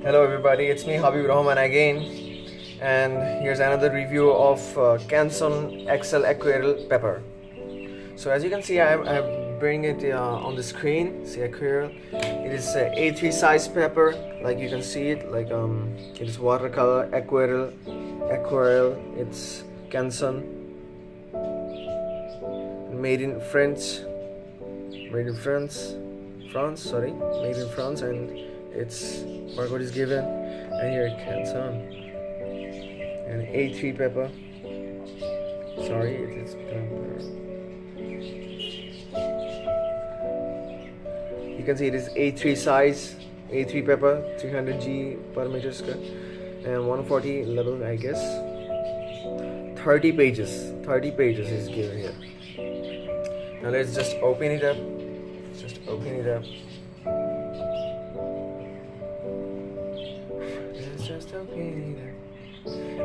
Hello everybody, it's me Habib Rahman again, and here's another review of Canson XL Aquarelle Pepper. So as you can see, I'm bringing it on the screen. See Aquarelle. It is A3 size pepper, like you can see it. It is watercolor Aquarelle. It's Canson, made in France, and its barcode is given, and here it Canson and A3 pepper. Sorry, it's you can see it is A3 size, A3 pepper, 300 G per meter square, and 140 level, I guess. 30 pages is given here. Now let's just open it up.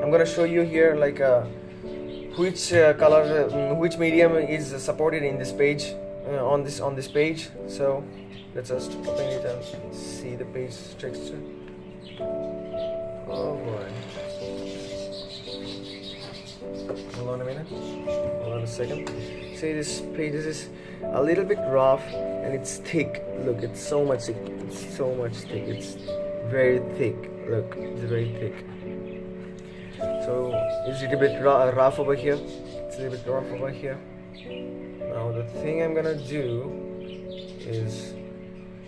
I'm gonna show you here which color, which medium is supported in this page, on this page. So let's just open it and see the page texture. Oh boy! Hold on a minute. Hold on a second. See, this page is a little bit rough and it's thick. Look, it's so much thick. It's very thick. Look, it's very thick. So it's a little bit rough over here. Now the thing I'm gonna do is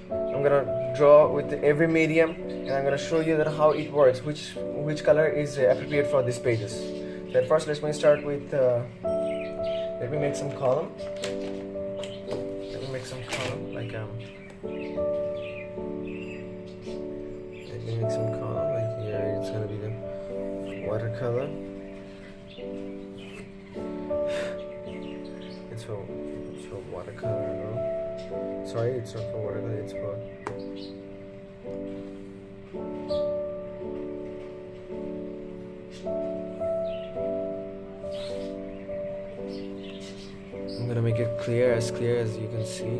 I'm gonna draw with every medium, and I'm gonna show you that how it works, which color is appropriate for these pages. So at first, let me start with let me make some column. Like here it's gonna be the watercolor. It's for watercolor, no? Sorry, it's not for watercolor, it's for I'm gonna make it as clear as you can see.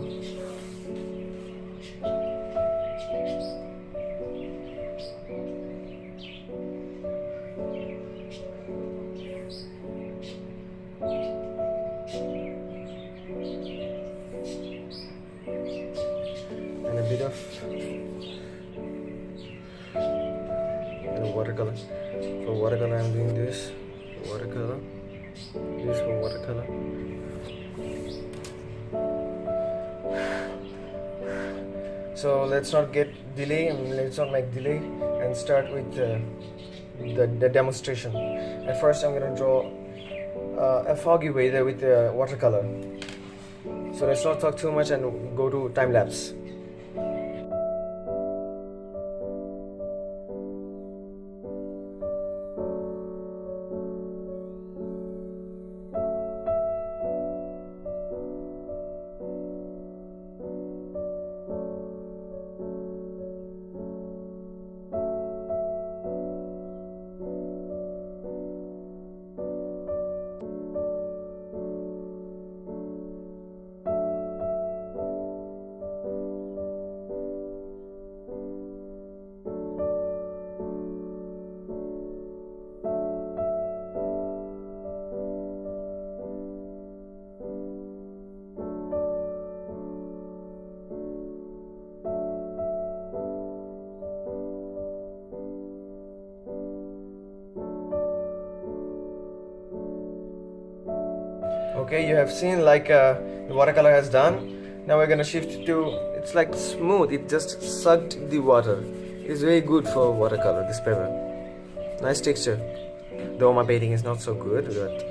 And a bit of watercolor. For watercolor, I'm doing this. Watercolor. This for watercolor. So let's not make delay and start with the demonstration. At first, I'm gonna draw a foggy weather with the watercolor. So let's not talk too much and go to time lapse. Okay, you have seen the watercolor has done. Now we're gonna shift to, it's like smooth, it just sucked the water. It's very good for watercolor, this paper. Nice texture. Though my painting is not so good, but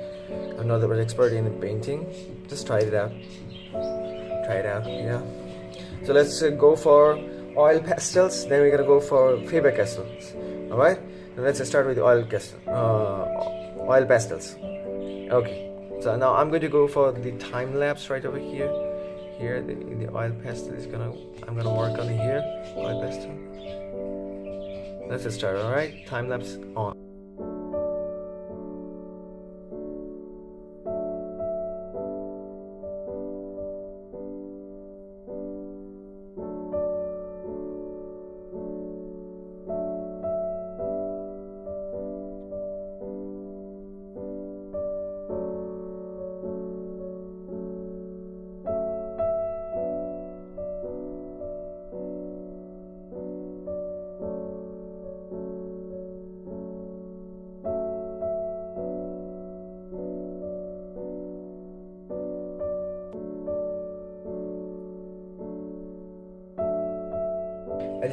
I'm not an expert in painting. Just try it out, yeah. So let's go for oil pastels, then we're gonna go for Faber Castells. Alright, now let's start with oil pastels. Okay. So now I'm going to go for the time lapse right over here. Here, the oil pastel I'm gonna work on here. Oil pastel. Let's start. All right, time lapse on.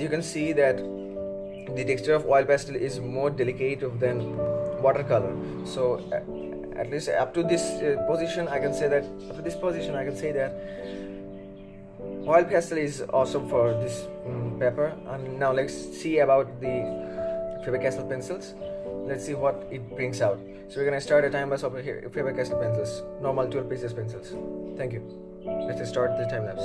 as you can see that the texture of oil pastel is more delicate than watercolor. So at least up to this position I can say that oil pastel is awesome for this paper. And now let's see about the Faber-Castell pencils. Let's see what it brings out. So we're gonna start a time lapse over here. Faber-Castell pencils, normal 12 pieces pencils. Thank you. Let's start the time lapse.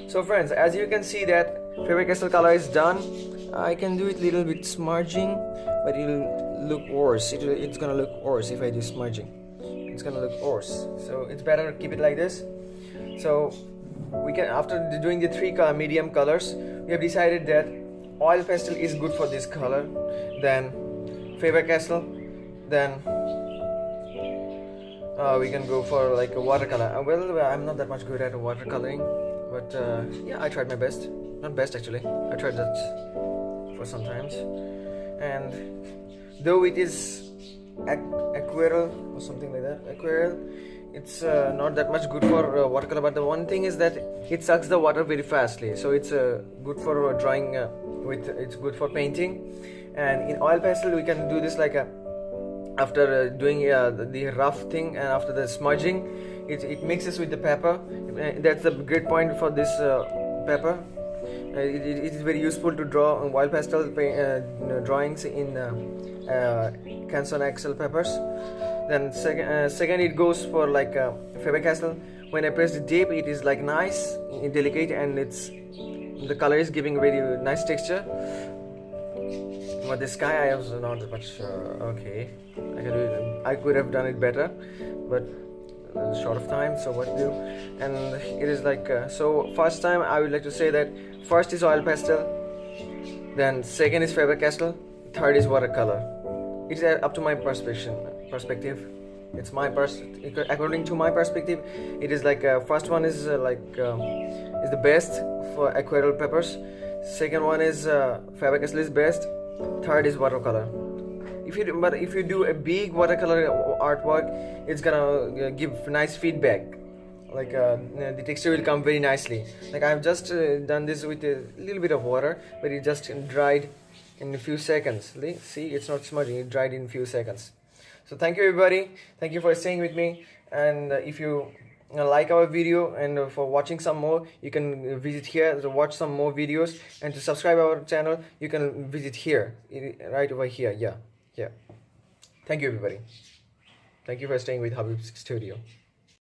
So friends, as you can see that Faber-Castell color is done. I can do it little bit smudging, but it'll look worse. It's gonna look worse if I do smudging. It's gonna look worse. So it's better to keep it like this. So we can, after doing the three medium colors, we have decided that oil pastel is good for this color, then Faber-Castell, then we can go for like a watercolor. Well, I'm not that much good at watercoloring, but yeah, I tried my best. Not best actually, I tried that for some times. And though it is Aquarelle or something like that, Aquarelle, it's not that much good for watercolor, but the one thing is that it sucks the water very fastly, so it's good for drawing it's good for painting. And in oil pastel we can do this like after doing the rough thing, and after the smudging it mixes with the pepper. That's a great point for this pepper. It is very useful to draw oil pastel drawings in Canson XL peppers. Then second it goes for like Faber-Castell. When I press the dip, it is like nice, delicate, and the color is giving very nice texture. But the sky, I was not that much okay. I could have done it better, but short of time, so what to do. And it is like so first time I would like to say that first is oil pastel, then second is Faber-Castell, third is watercolor. It's up to my perspective. It's my according to my perspective, it is like first one is is the best for Aquarelle peppers. Second one is Faber-Castell is best. Third is watercolor. If you do a big watercolor artwork, it's gonna give nice feedback. Like the texture will come very nicely. Like I've just done this with a little bit of water, but it just dried in a few seconds. See, it's not smudging, it dried in a few seconds. So thank you everybody, thank you for staying with me. And if you like our video and for watching some more, you can visit here to watch some more videos, and to subscribe our channel you can visit here, right over here. Yeah. Thank you everybody, thank you for staying with Habib's Studio.